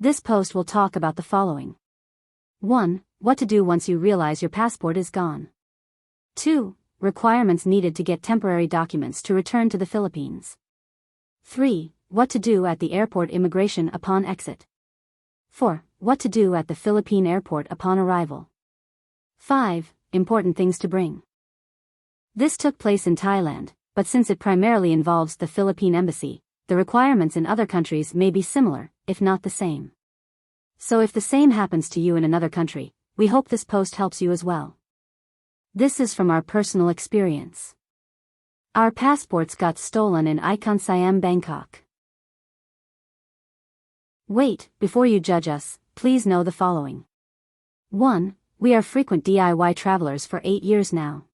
This post will talk about the following. 1. What to do once you realize your passport is gone. 2. Requirements needed to get temporary documents to return to the Philippines. 3. What to do at the airport immigration upon exit. 4. What to do at the Philippine airport upon arrival. 5. Important things to bring. This took place in Thailand, but since it primarily involves the Philippine embassy, the requirements in other countries may be similar, if not the same. So if the same happens to you in another country, we hope this post helps you as well. This is from our personal experience. Our passports got stolen in Icon Siam, Bangkok. Wait, before you judge us, please know the following. 1. We are frequent DIY travelers for 8 years now.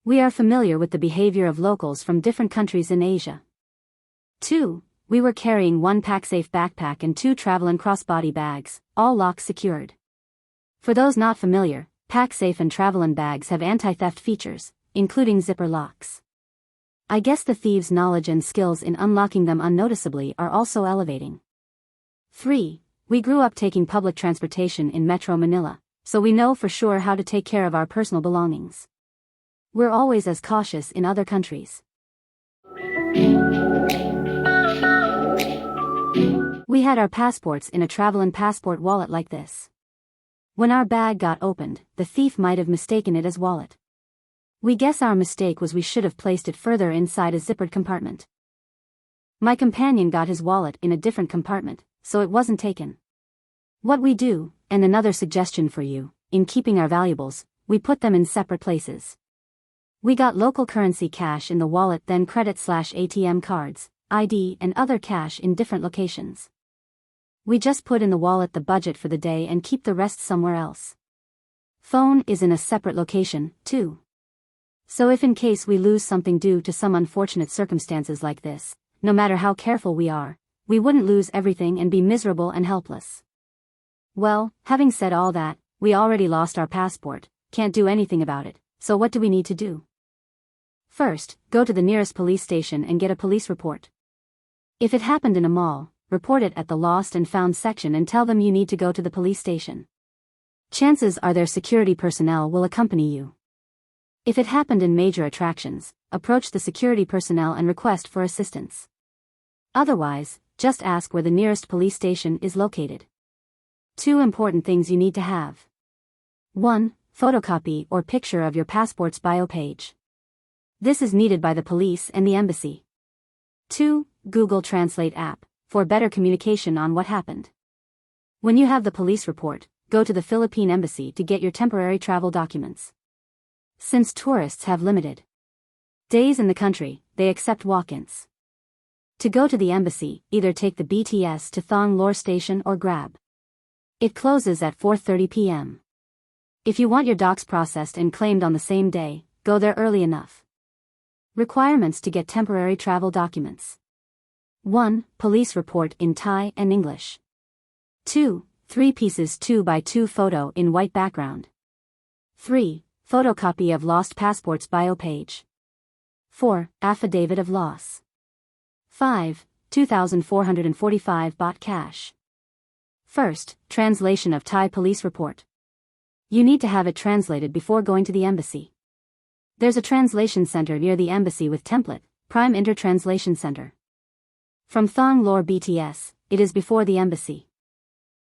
We are familiar with the behavior of locals from different countries in Asia. 2. We were carrying 1 pack-safe backpack and 2 travel and crossbody bags, all lock secured. For those not familiar, pack-safe and travel-in bags have anti-theft features, including zipper locks. I guess the thieves' knowledge and skills in unlocking them unnoticeably are also elevating. 3. We grew up taking public transportation in Metro Manila, so we know for sure how to take care of our personal belongings. We're always as cautious in other countries. We had our passports in a travel-in passport wallet like this. When our bag got opened, the thief might have mistaken it as wallet. We guess our mistake was we should have placed it further inside a zippered compartment. My companion got his wallet in a different compartment, so it wasn't taken. What we do, and another suggestion for you, in keeping our valuables, we put them in separate places. We got local currency cash in the wallet, then credit/ATM cards, ID and other cash in different locations. We just put in the wallet the budget for the day and keep the rest somewhere else. Phone is in a separate location, too. So if in case we lose something due to some unfortunate circumstances like this, no matter how careful we are, we wouldn't lose everything and be miserable and helpless. Well, having said all that, we already lost our passport, can't do anything about it, so what do we need to do? First, go to the nearest police station and get a police report. If it happened in a mall, report it at the Lost and Found section and tell them you need to go to the police station. Chances are their security personnel will accompany you. If it happened in major attractions, approach the security personnel and request for assistance. Otherwise, just ask where the nearest police station is located. 2 important things you need to have. 1. Photocopy or picture of your passport's bio page. This is needed by the police and the embassy. 2. Google Translate app, for better communication on what happened. When you have the police report, go to the Philippine embassy to get your temporary travel documents. Since tourists have limited days in the country, they accept walk-ins. To go to the embassy, either take the BTS to Thong Lor Station or Grab. It closes at 4:30 p.m. If you want your docs processed and claimed on the same day, go there early enough. Requirements to get temporary travel documents. 1. Police report in Thai and English. 2. 3 pieces 2x2 photo in white background. 3. Photocopy of lost passport's bio page. 4. Affidavit of loss. 5. 2,445 baht cash. First, translation of Thai police report. You need to have it translated before going to the embassy. There's a translation center near the embassy with template, Prime Inter Translation Center. From Thong Lor BTS, it is before the embassy.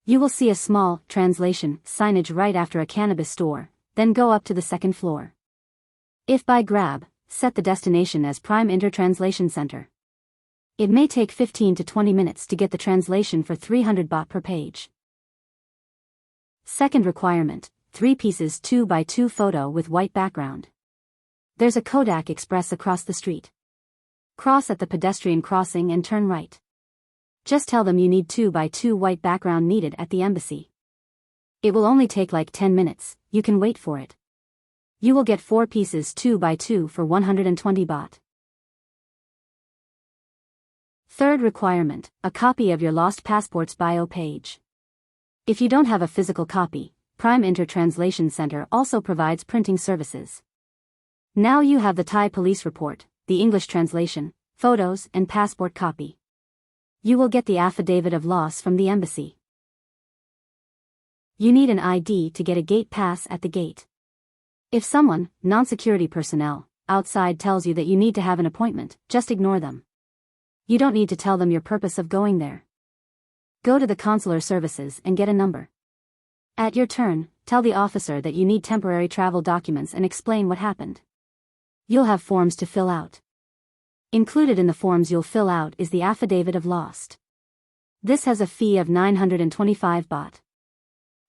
You will see a small translation signage right after a cannabis store, then go up to the 2nd floor. If by Grab, set the destination as Prime Inter Translation Center. It may take 15 to 20 minutes to get the translation for 300 baht per page. Second requirement, 3 pieces 2x2 photo with white background. There's a Kodak Express across the street. Cross at the pedestrian crossing and turn right. Just tell them you need 2x2 white background needed at the embassy. It will only take like 10 minutes, you can wait for it. You will get 4 pieces 2x2 for 120 baht. Third requirement, a copy of your lost passport's bio page. If you don't have a physical copy, Prime Inter Translation Center also provides printing services. Now you have the Thai police report, the English translation, photos and passport copy. You will get the affidavit of loss from the embassy. You need an ID to get a gate pass at the gate. If someone, non-security personnel, outside tells you that you need to have an appointment, just ignore them. You don't need to tell them your purpose of going there. Go to the consular services and get a number. At your turn, tell the officer that you need temporary travel documents and explain what happened. You'll have forms to fill out. Included in the forms you'll fill out is the affidavit of lost. This has a fee of 925 baht.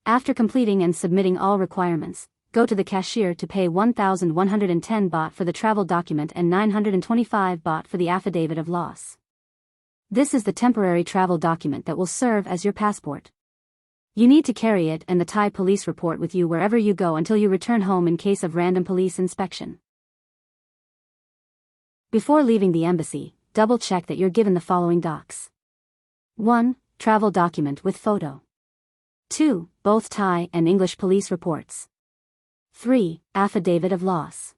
After completing and submitting all requirements, go to the cashier to pay 1,110 baht for the travel document and 925 baht for the affidavit of loss. This is the temporary travel document that will serve as your passport. You need to carry it and the Thai police report with you wherever you go until you return home in case of random police inspection. Before leaving the embassy, double-check that you're given the following docs. 1. Travel document with photo. 2. Both Thai and English police reports. 3. Affidavit of loss.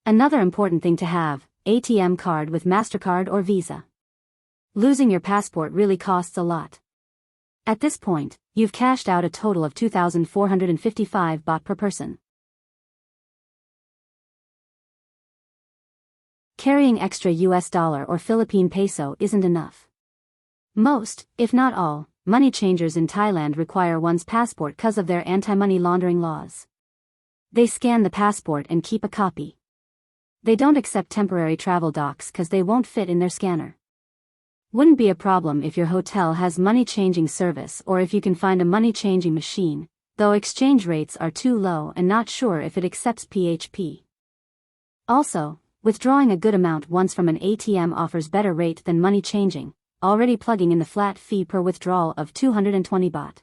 Another important thing to have, ATM card with MasterCard or Visa. Losing your passport really costs a lot. At this point, you've cashed out a total of 2,455 baht per person. Carrying extra US dollar or Philippine peso isn't enough. Most, if not all, money changers in Thailand require one's passport because of their anti-money laundering laws. They scan the passport and keep a copy. They don't accept temporary travel docs because they won't fit in their scanner. Wouldn't be a problem if your hotel has money-changing service or if you can find a money-changing machine, though exchange rates are too low and not sure if it accepts PHP. Also, withdrawing a good amount once from an ATM offers better rate than money changing, already plugging in the flat fee per withdrawal of 220 baht.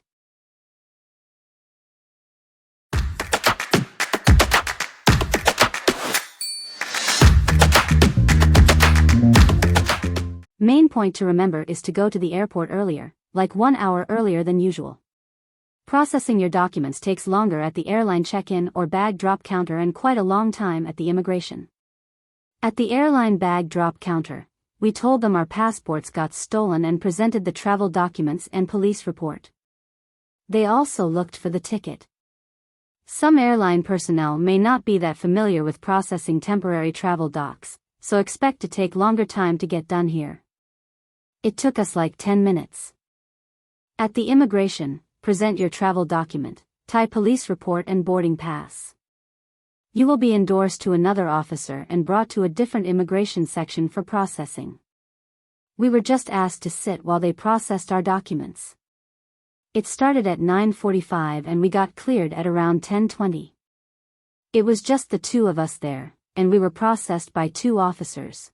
Main point to remember is to go to the airport earlier, like 1 hour earlier than usual. Processing your documents takes longer at the airline check-in or bag drop counter and quite a long time at the immigration. At the airline bag drop counter, we told them our passports got stolen and presented the travel documents and police report. They also looked for the ticket. Some airline personnel may not be that familiar with processing temporary travel docs, so expect to take longer time to get done here. It took us like 10 minutes. At the immigration, present your travel document, Thai police report and boarding pass. You will be endorsed to another officer and brought to a different immigration section for processing. We were just asked to sit while they processed our documents. It started at 9:45 and we got cleared at around 10:20. It was just the two of us there, and we were processed by 2 officers.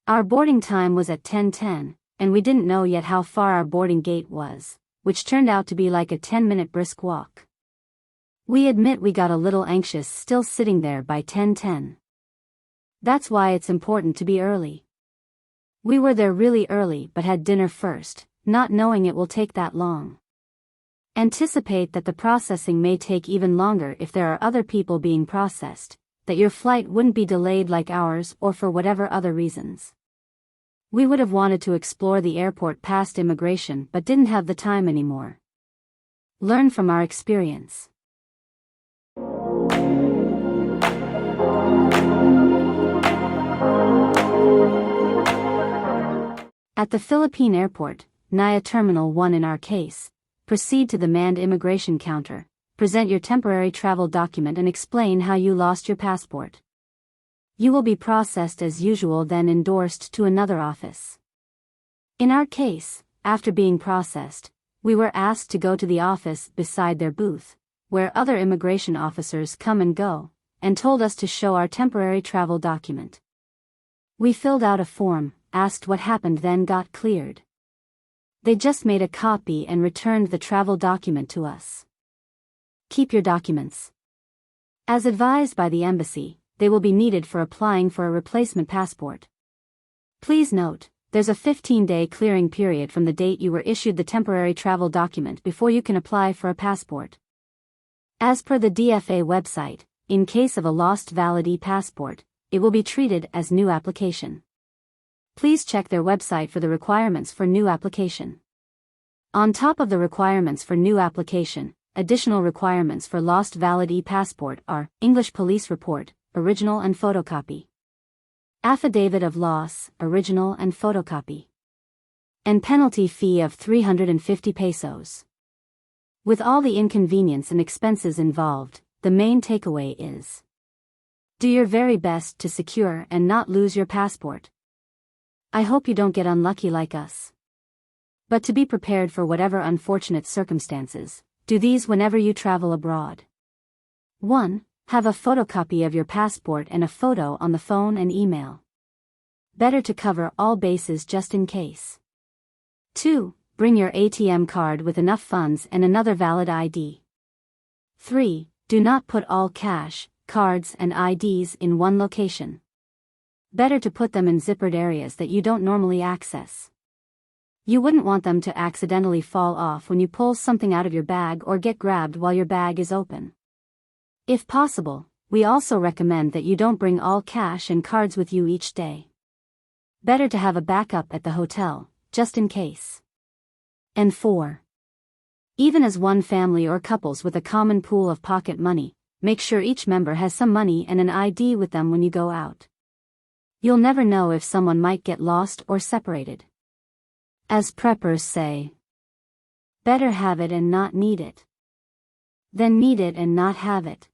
Our boarding time was at 10:10, and we didn't know yet how far our boarding gate was, which turned out to be like a 10-minute brisk walk. We admit we got a little anxious still sitting there by 10:10. That's why it's important to be early. We were there really early but had dinner first, not knowing it will take that long. Anticipate that the processing may take even longer if there are other people being processed, that your flight wouldn't be delayed like ours or for whatever other reasons. We would have wanted to explore the airport past immigration but didn't have the time anymore. Learn from our experience. At the Philippine airport, Naya Terminal 1 in our case, proceed to the manned immigration counter, present your temporary travel document and explain how you lost your passport. You will be processed as usual then endorsed to another office. In our case, after being processed, we were asked to go to the office beside their booth, where other immigration officers come and go, and told us to show our temporary travel document. We filled out a form, asked what happened then got cleared. They just made a copy and returned the travel document to us. Keep your documents. As advised by the embassy, they will be needed for applying for a replacement passport. Please note, there's a 15-day clearing period from the date you were issued the temporary travel document before you can apply for a passport. As per the DFA website, in case of a lost valid e-passport, it will be treated as new application. Please check their website for the requirements for new application. On top of the requirements for new application, additional requirements for lost valid e-passport are English police report, original and photocopy. Affidavit of loss, original and photocopy. And penalty fee of 350 pesos. With all the inconvenience and expenses involved, the main takeaway is: do your very best to secure and not lose your passport. I hope you don't get unlucky like us. But to be prepared for whatever unfortunate circumstances, do these whenever you travel abroad. 1. Have a photocopy of your passport and a photo on the phone and email. Better to cover all bases just in case. 2. Bring your ATM card with enough funds and another valid ID. 3. Do not put all cash, cards and IDs in one location. Better to put them in zippered areas that you don't normally access. You wouldn't want them to accidentally fall off when you pull something out of your bag or get grabbed while your bag is open. If possible, we also recommend that you don't bring all cash and cards with you each day. Better to have a backup at the hotel, just in case. And 4. Even as one family or couples with a common pool of pocket money, make sure each member has some money and an ID with them when you go out. You'll never know if someone might get lost or separated. As preppers say, better have it and not need it than need it and not have it.